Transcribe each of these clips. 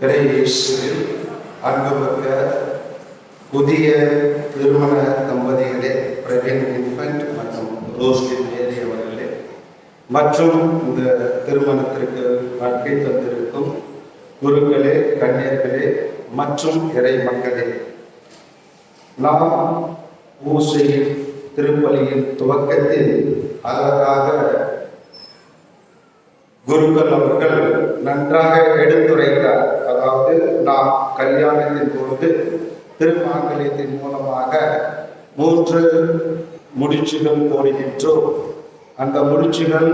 இயேசுவில் அன்புமிக்க புதிய திருமண தம்பதிகளே, பிரவீன் இன்ஃபன்ட் மற்றும் ரோஸ்லின் மேரி அவர்களே, மற்றும் இந்த திருமணத்திற்கு வருகை தந்திருக்கும் குருக்களே, கன்னியர்களே மற்றும் இறை மக்களே, நாம் பூசையின் திருப்பலியின் துவக்கத்தில் அழகாக குருக்கள் அவர்கள் நன்றாக எடுத்துரைத்தார். அதாவது நாம் கல்யாணத்தின் பொழுது திருமாங்கல்யத்தின் மூலமாக 3 முடிச்சுகள் போடுகின்றோம். அந்த முடிச்சுகள்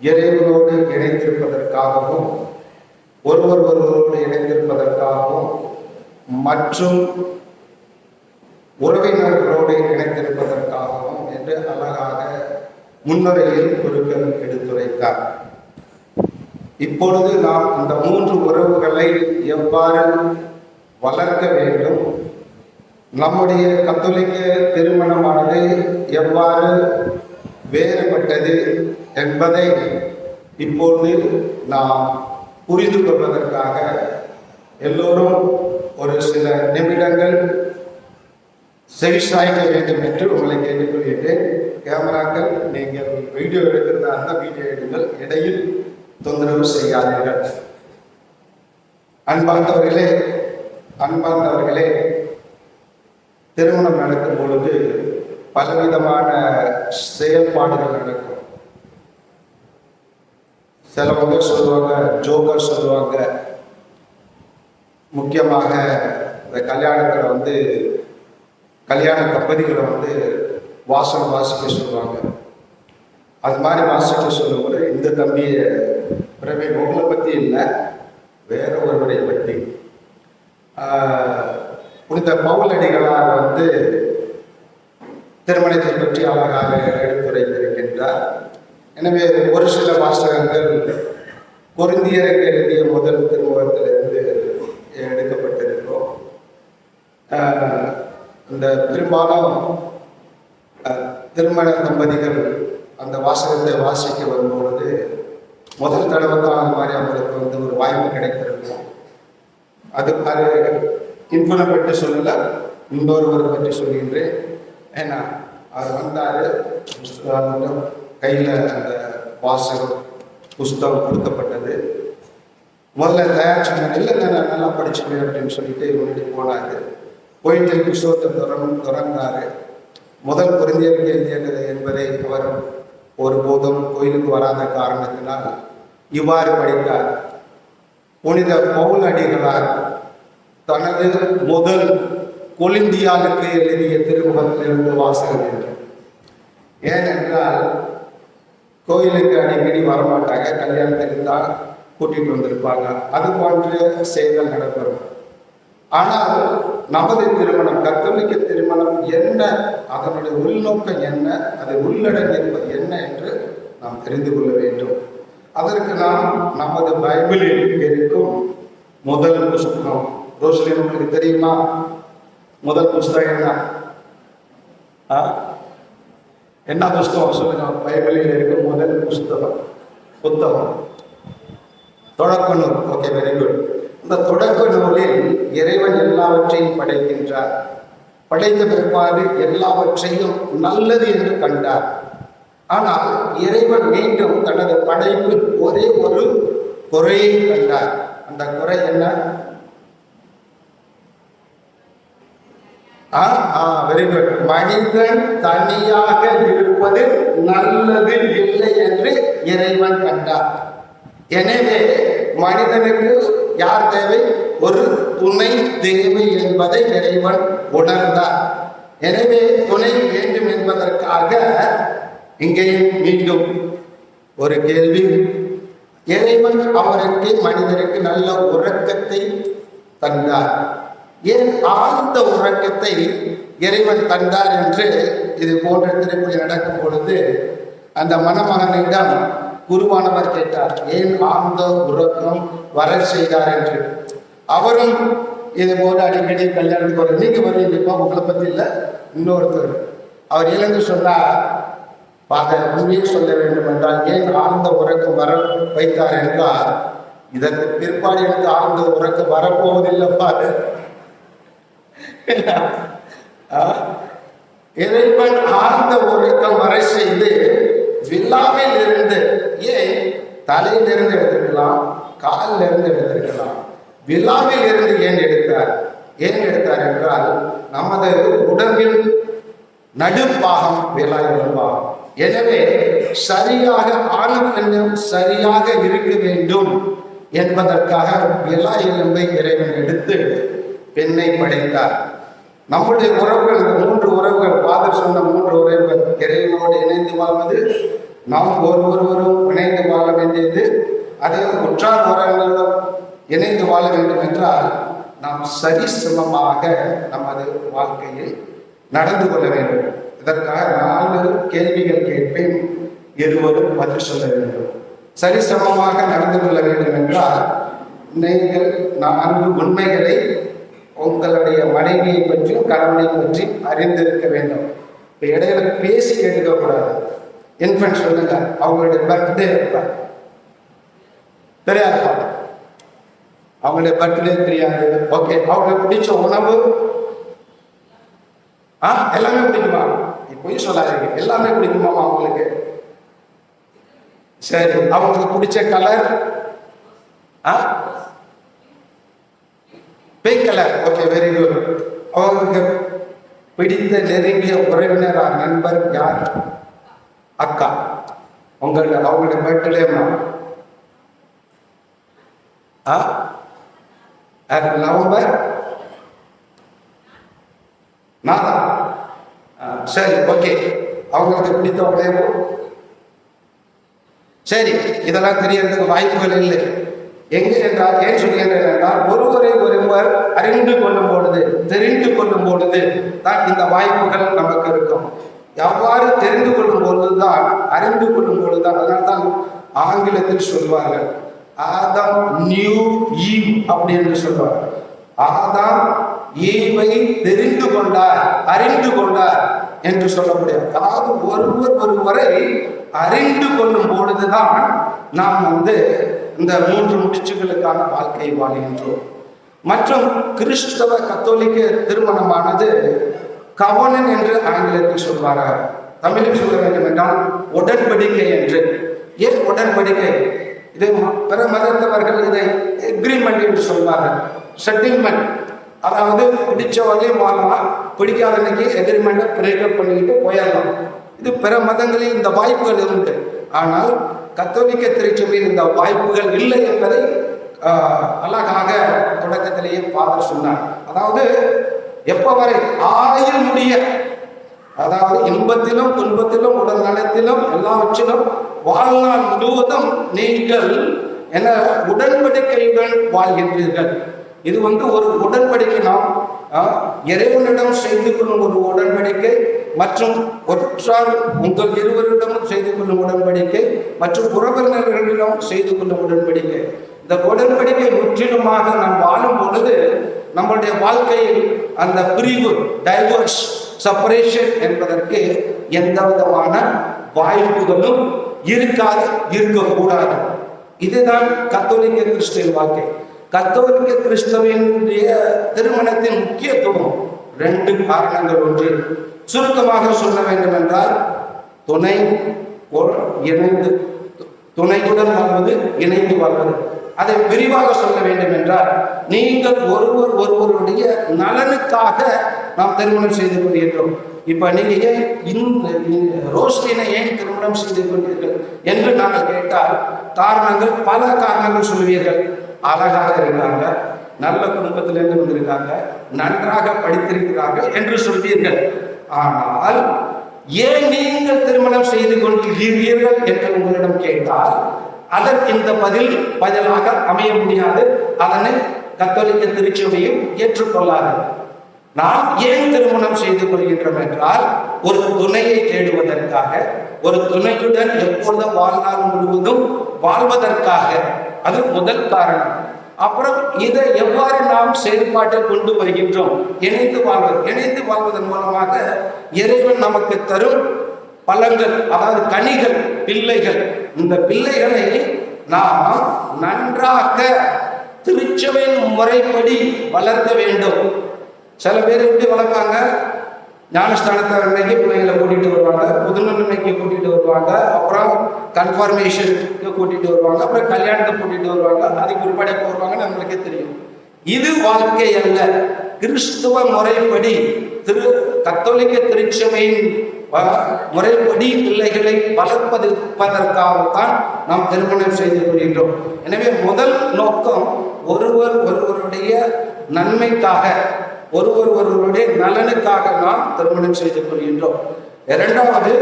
இறைவனோடு இணைந்திருப்பதற்காகவும் ஒருவரோடு இணைந்திருப்பதற்காகவும் மற்றும் உறவினர்களோடு இணைந்திருப்பதற்காகவும் என்று அழகாக முன்னுரையில் குருக்கள் எடுத்துரைத்தார். இப்பொழுது நாம் இந்த 3 உறவுகளை எவ்வாறு வளர்க்க வேண்டும், நம்முடைய கத்தோலிக்க திருமணமானது எவ்வாறு வேறுபட்டது என்பதை இப்பொழுது நாம் புரிந்து கொள்வதற்காக எல்லோரும் ஒரு சில நிமிடங்கள் செவிசாய்க்க வேண்டும் என்று உங்களை கேட்டுக்கொள்கிறேன். கேமராக்கள், நீங்கள் வீடியோ எடுக்கிறதா இருந்தால் வீடியோ எடுங்கள், இடையில் தொந்தரவு செய்யாதீர்கள். அன்பார்ந்தவர்களே, திருமணம் நடக்கும் பொழுது பலவிதமான செயல்பாடுகள் நடக்கும். சிலவங்க சொல்லுவாங்க, ஜோக்கர் சொல்லுவாங்க. முக்கியமாக இந்த கல்யாணத்தில் கல்யாண தம்பதிகளை வாசனம் வாசிக்க சொல்லுவாங்க. அது மாதிரி வாசிக்க சொல்லும்போது இந்த தம்பியை பிரவீன் உங்களை பற்றி இல்லை, வேற ஒருவரை பற்றி புனித பவுலடிகளார் திருமணத்தை பற்றி அழகாக எடுத்துரைத்திருக்கின்றார். எனவே ஒரு சில வாசகங்கள் கொரிந்தியருக்கு எழுதிய முதல் திருமுகத்திலிருந்து எடுக்கப்பட்டிருக்கிறோம். இந்த பெரும்பாலும் திருமண தம்பதிகள் அந்த வாசகத்தை வாசிக்க வரும்பொழுது முதல் தடவை தான் அந்த மாதிரி அவங்களுக்கு ஒரு வாய்ப்பு கிடைத்திருக்கும். அது இன்பனை பற்றி சொல்லலை, இன்னொருவரை பற்றி சொல்கின்றேன். ஏன்னா அவர் வந்தார், கையில் அந்த வாசகம் புஸ்தகம் கொடுக்கப்பட்டது. முதல்ல தயார் சொன்னார், இல்லை நான் நல்லா படிச்சுக்கிறேன் அப்படின்னு சொல்லிட்டு முன்னாடி போனார். போயிட்டு புஸ்தகத்தை தொடர்ந்தார். முதல் கொரிந்தியருக்கு எழுதியது என்பதை அவர் ஒருபோதும் கோயிலுக்கு வராத காரணத்தினால் இவ்வாறு படித்தார். புனித பவுலடிகளார் தனது முதல் கொலிந்தியாவுக்கு எழுதிய திருமுகத்திலிருந்து வாசகம் என்று. ஏனென்றால் கோயிலுக்கு அடிக்கடி வரமாட்டாங்க, கல்யாணத்துக்கு தான் கூட்டிகிட்டு வந்திருப்பாங்க, அது போன்ற செயல்கள் நடைபெறும். ஆனால் நமது திருமணம், கத்தோலிக்க திருமணம் என்ன, அதனுடைய உள்நோக்கம் என்ன, அதை உள்ளடங்கியிருப்பது என்ன என்று நாம் தெரிந்து கொள்ள வேண்டும். அதற்கு நாம் நமது பைபிளில் இருக்கும் முதல் புஸ்தகம், ரோஸ்லின் உங்களுக்கு தெரியுமா முதல் புஸ்தகம் என்ன புஸ்தகம் சொல்லுங்க? பைபிளில் இருக்கும் முதல் புத்தகம் தொடக்க நூல். Okay, very good. இந்த தொடக்க நூலில் இறைவன் எல்லாவற்றையும் படைக்கின்றார். படைத்த பிற்பாடு எல்லாவற்றையும் நல்லது என்று கண்டார். ஆனால் இறைவன் மீண்டும் தனது படைப்பில் ஒரே ஒரு குறையை கண்டார். அந்த குறை என்ன? Very good. மனிதன் தனியாக இருப்பது நல்லது இல்லை என்று இறைவன் கண்டார். எனவே மனிதனுக்கு யார் தேவை? ஒரு துணை தேவை என்பதை இறைவன் உணர்ந்தார். எனவே துணை வேண்டும் என்பதற்காக இங்கேயும் மீண்டும் ஒரு கேள்வி. இறைவன் அவருக்கு, மனிதனுக்கு நல்ல உறக்கத்தை தந்தார். ஏன் ஆழ்ந்த உறக்கத்தை இறைவன் தந்தார் என்று இது போன்ற திருப்பலி நடக்கும் பொழுது அந்த மணமகனிடம் குருவானவர் கேட்டார், ஏன் ஆழ்ந்த உறக்கம் வர செய்தார் என்று. அவரும் இது போல அடிக்கடி கல்யாணத்துக்கு வர, நீங்க வருவீங்கப்பா, உங்களை பத்தி இல்லை, இன்னொருத்தர். அவர் இழந்து சொன்னார், உண்மையை சொல்ல வேண்டும் என்றால் ஏன் ஆழ்ந்த உறக்கம் வர வைத்தார் என்றால், இதற்கு பிற்பாடு எனக்கு ஆழ்ந்த உறக்கம் வரப்போவதில்லை பாரு. இறைவன் ஆழ்ந்த உறக்கம் வர செய்து விழாவில் இருந்து, ஏன் தலையிலிருந்து எடுத்திருக்கலாம், காலில் இருந்து எடுத்திருக்கலாம், விழாவில் இருந்து ஏன் எடுத்தார் என்றால் நமது உடம்பின் நடுப்பாகம் விழா எலும்பாகும். எனவே சரியாக ஆணும் பெண்ணும் சரியாக இருக்க வேண்டும் என்பதற்காக விழா எலும்பை இறைவன் எடுத்து பெண்ணை படைத்தார். நம்முடைய உறவுகள், இந்த 3 உறவுகள், ஃபாதர் சொன்ன 3 உறவுகள், இறைவனோடு இணைந்து வாழ்வது, நாம் ஒருவரும் இணைந்து வாழ வேண்டியது, அதே உற்றார் உறவினர்களும் இணைந்து வாழ வேண்டும் என்றால் நாம் சரிசமமாக நமது வாழ்க்கையில் நடந்து கொள்ள வேண்டும். இதற்காக 4 கேள்விகள் கேட்பேன், இருவரும் பதில் சொல்ல வேண்டும். சரிசமமாக நடந்து கொள்ள வேண்டும் என்றால் நீங்கள் 4 உண்மைகளை உங்களுடைய மனைவியை பற்றியும் கணவனை பற்றி அறிந்திருக்க வேண்டும். இப்போ இடையில பேசி கேட்டுக்க கூடாது. இன்ஃபென்ட் சொல்லுங்க, அவங்களுடைய பர்த்டே தெரியாதுப்பா, அவங்களுடைய பர்த்டே தெரியாது. ஓகே, அவங்களுக்கு பிடிச்ச உணவு எல்லாமே பிடிக்குமா? இப்போயும் சொல்லாதீங்க, எல்லாமே பிடிக்குமாமா அவங்களுக்கு? சரி, அவங்களுக்கு பிடிச்ச colour pink colour. Okay, very good. அவங்களுக்கு பிடித்த நெருங்கிய உறவினர் நண்பர் யார்? அக்கா. அவங்களுடைய பர்த்டேமா நவம்பர் 4. சரி, ஓகே. அவங்களுக்கு பிடித்த உணவு. சரி, இதெல்லாம் தெரியறதுக்கு வாய்ப்புகள் இல்லை. எங்கே என்றால், ஏன் சொல்கிறேன் என்றால், ஒருவரை ஒருவர் அறிந்து கொள்ளும் பொழுது, தெரிந்து கொள்ளும் பொழுது தான் இந்த வாய்ப்புகள் நமக்கு இருக்கும். எவ்வாறு தெரிந்து கொள்ளும் பொழுதுதான், அறிந்து கொள்ளும் பொழுதுதான். அதனால்தான் ஆங்கிலத்தில் சொல்வார்கள், ஆதாம் நியூ ஈவ் அப்படி என்று சொல்வார்கள். ஆதாம் ஈவை தெரிந்து கொண்டார், அறிந்து கொண்டார் என்று சொல்ல முடியாது. அதாவது ஒருவரை அறிந்து கொள்ளும் பொழுதுதான் நாம் இந்த 3 முடிச்சுகளுக்கான வாழ்க்கை வாழ்கின்றோம். மற்றும் கிறிஸ்தவ கத்தோலிக்க திருமணமானது கவனன் என்று ஆங்கிலத்தில் சொல்வார்கள். தமிழில் சொல்ல வேண்டும் என்றால் உடன்படிக்கை என்று. ஏன் உடன்படிக்கை? இதை பிற மதத்தவர்கள் இதை எக்ரிமெண்ட் என்று சொல்வார்கள். செட்டில்மெண்ட், அதாவது பிடிச்ச வகையும் வாழலாம், பிடிக்காதனைக்கு எக்ரிமெண்ட்டை பிரேக்கப் பண்ணிக்கிட்டு போயிடலாம். இது பிற மதங்களில் இந்த வாய்ப்புகள் உண்டு. ஆனால் கத்தோலிக்க திருச்சபையில் இந்த வாய்ப்புகள் இல்லை என்பதை அழகாக தொடக்கத்திலேயே ஃபாதர் சொன்னார். அதாவது எப்ப வரை ஆயுள் முடிய, அதாவது இன்பத்திலும் துன்பத்திலும் உடல் நலத்திலும் எல்லாவற்றிலும் வாழ்நாள் முழுவதும் நீங்கள் உடன்படிக்கையுடன் வாழ்கின்றீர்கள். இது ஒரு உடன்படிக்கை. நாம் இறைவனிடம் செய்து கொள்ளும் ஒரு உடன்படிக்கை, மற்றும் ஒற்றார் உங்கள் இருவரிடமும் செய்து கொள்ளும் உடன்படிக்கை, மற்றும் உறவினர்களிடம் செய்து கொள்ளும் உடன்படிக்கை. இந்த உடன்படிக்கை முற்றிலுமாக நாம் வாழும் பொழுது நம்முடைய வாழ்க்கையில் அந்த பிரிவு, டைவர்ஸ், செப்பரேஷன் என்பதற்கு எந்த விதமான வாய்ப்புகளும் இருக்கக்கூடாது. இதுதான் கத்தோலிக்க கிறிஸ்துவின் வாழ்க்கை. கத்தோலிக்க கிறிஸ்தவனுடைய திருமணத்தின் முக்கியத்துவம் 2 காரணங்கள். ஒன்று, சுருக்கமாக சொல்ல வேண்டும் என்றால், துணையுடன் வாழ்வது, இணைந்து வாழ்வது. அதை விரிவாக சொல்ல வேண்டும் என்றால், நீங்கள் ஒருவருடைய நலனுக்காக நாம் திருமணம் செய்து கொள்கின்றோம். இப்ப நீங்க ஏன் ரோஸ்லினை ஏன் திருமணம் செய்து கொண்டீர்கள் என்று நாங்கள் கேட்டால் பல காரணங்கள் சொல்வீர்கள். அழகாக இருக்காங்க, நல்ல குடும்பத்திலிருந்து வந்திருக்காங்க, நன்றாக படித்திருக்கிறார்கள் என்று சொல்வீர்கள். ஆனால் ஏன் நீங்கள் திருமணம் செய்து கொண்டிருக்கிறீர்கள் என்று உங்களிடம் கேட்டால் அதற்கு இந்த பதிலாக அமைய முடியாது. அதனை கத்தோலிக்க திருச்சபையும் ஏற்றுக்கொள்ளாது. நாம் ஏன் திருமணம் செய்து கொள்கின்றோம் என்றால், ஒரு துணையை தேடுவதற்காக, ஒரு துணையுடன் எப்பொழுதும் வாழ்நாள் முழுவதும் வாழ்வதற்காக. அது முதல் காரணம். அப்புறம் இதை எவ்வாறு நாம் செயல்பாட்டில் கொண்டு வருகின்றோம்? இணைந்து வாழ்வதன் மூலமாக இறைவன் நமக்கு தரும் பலன்கள், அதாவது கனிகள், பிள்ளைகள். இந்த பிள்ளைகளை நாம் நன்றாக திருச்சபையின் முறைப்படி வளர்க்க வேண்டும். சில பேர் எப்படி வளர்ப்பாங்க, ஞானஸ்தானத்தை அன்னைக்கு பிள்ளைங்களை கூட்டிகிட்டு வருவாங்க, புதுநன்மைக்கு கூட்டிகிட்டு வருவாங்க, அப்புறம் கன்ஃபர்மேஷனுக்கு கூட்டிகிட்டு வருவாங்க, அப்புறம் கல்யாணத்துக்கு கூட்டிகிட்டு வருவாங்க, அதுக்கு உருப்படியாக போடுவாங்கன்னு நம்மளுக்கே தெரியும். இது வாழ்க்கை அல்ல. கிறிஸ்துவ முறைப்படி கத்தோலிக்க திருச்சபையின் முறைப்படி பிள்ளைகளை வளர்ப்பதற்காகத்தான் நாம் திருமணம் செய்து கொள்கின்றோம். எனவே முதல் நோக்கம் ஒருவருடைய நன்மைக்காக, ஒருவருடைய நலனுக்காக நாம் திருமணம் செய்து கொள்கின்றோம். இரண்டாவது,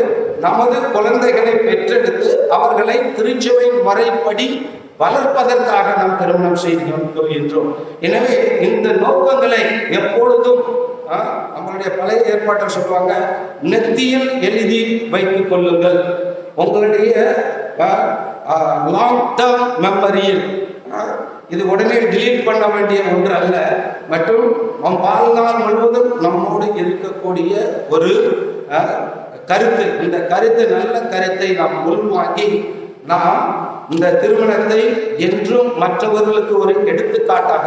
நமது குழந்தைகளை பெற்றெடுத்து அவர்களை திருச்சபை முறைப்படி வளர்ப்பதற்காக நாம் திருமணம் செய்து கொள்கின்றோம். எனவே இந்த நோக்கங்களை எப்பொழுதும் நம்மளுடைய பழைய ஏற்பாட்டை சொல்லுவாங்க, நெத்தியில் எழுதி வைத்துக் கொள்ளுங்கள். உங்களுடைய லாங் டேர்ம் மெமரியில், இது உடனே டிலீட் பண்ண வேண்டிய ஒன்று அல்ல, மற்றும் நம் வாழ்நாள் முழுவதும் நம்மோடு இருக்கக்கூடிய ஒரு கருத்து. இந்த கருத்து நல்ல கருத்தை நாம் உள்வாங்கி நாம் இந்த திருமணத்தை என்றும் மற்றவர்களுக்கு ஒரு எடுத்துக்காட்டாக,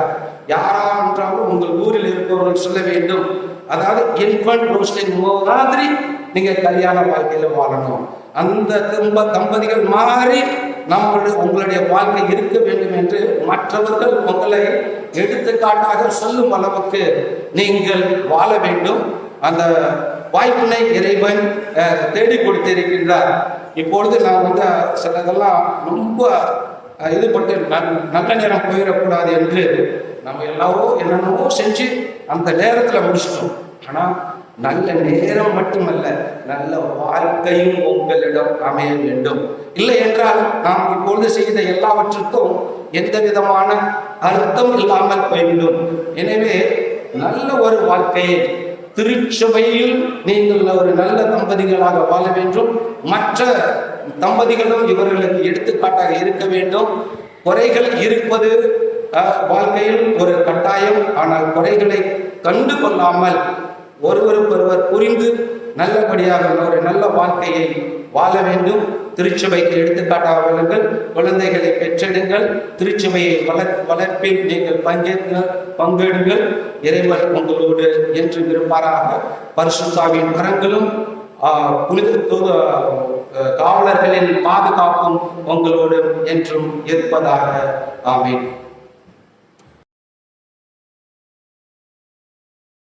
யாரான்றாலும் உங்கள் ஊரில் இருப்பவர்கள் சொல்ல வேண்டும், அதாவது இன்ஃபன்ட் ரோஸ்லின் மாதிரி நீங்க கல்யாண வாழ்க்கையில வாழணும், அந்த தம்பதிகள் மாறி உங்களுடைய வாழ்க்கை இருக்க வேண்டும் என்று மற்றவர்கள் உங்களை எடுத்துக்காட்டாக சொல்லும் அளவுக்கு நீங்கள் வாழ வேண்டும். அந்த வாய்ப்பினை இறைவன் தேடி கொடுத்திருக்கின்றார். இப்பொழுது நான் சிலதெல்லாம் ரொம்ப இதுபட்டு நல்ல நேரம் போயிடக்கூடாது என்று நம்ம எல்லாரும் என்னென்னவோ செஞ்சு அந்த நேரத்தில் முடிச்சிட்டோம். ஆனால் நல்ல நேரம் மட்டுமல்ல, நல்ல வாழ்க்கையும் உங்களிடம் அமைய வேண்டும். இல்லை என்றால் நாம் இப்பொழுது செய்த எல்லாவற்றுக்கும் எந்த விதமான அர்த்தம் இல்லாமல் போய்விடும். எனவே நல்ல ஒரு வாழ்க்கையை திருச்சபையில் நீங்கள் ஒரு நல்ல தம்பதிகளாக வாழ வேண்டும். மற்ற தம்பதிகளும் இவர்களுக்கு எடுத்துக்காட்டாக இருக்க வேண்டும். குறைகள் இருப்பது வாழ்க்கையில் ஒரு கட்டாயம். ஆனால் குறைகளை கண்டு கொள்ளாமல் ஒருவருக்கொருவர் புரிந்து நல்லபடியாக ஒரு நல்ல வாழ்க்கையை வாழ வேண்டும். திருச்சபைக்கு எடுத்துக்காட்டாக வாழுங்கள். குழந்தைகளை பெற்றெடுங்கள். திருச்சபையை வளர்ப்பில் நீங்கள் பங்கெடுங்கள். இறைவன் உங்களோடு என்று இருப்பாராக. பரிசுத்தாவின் கரங்களும் புனித காவலர்களின் பாதுகாப்பும் உங்களோடு என்றும் இருப்பதாக. ஆமென்.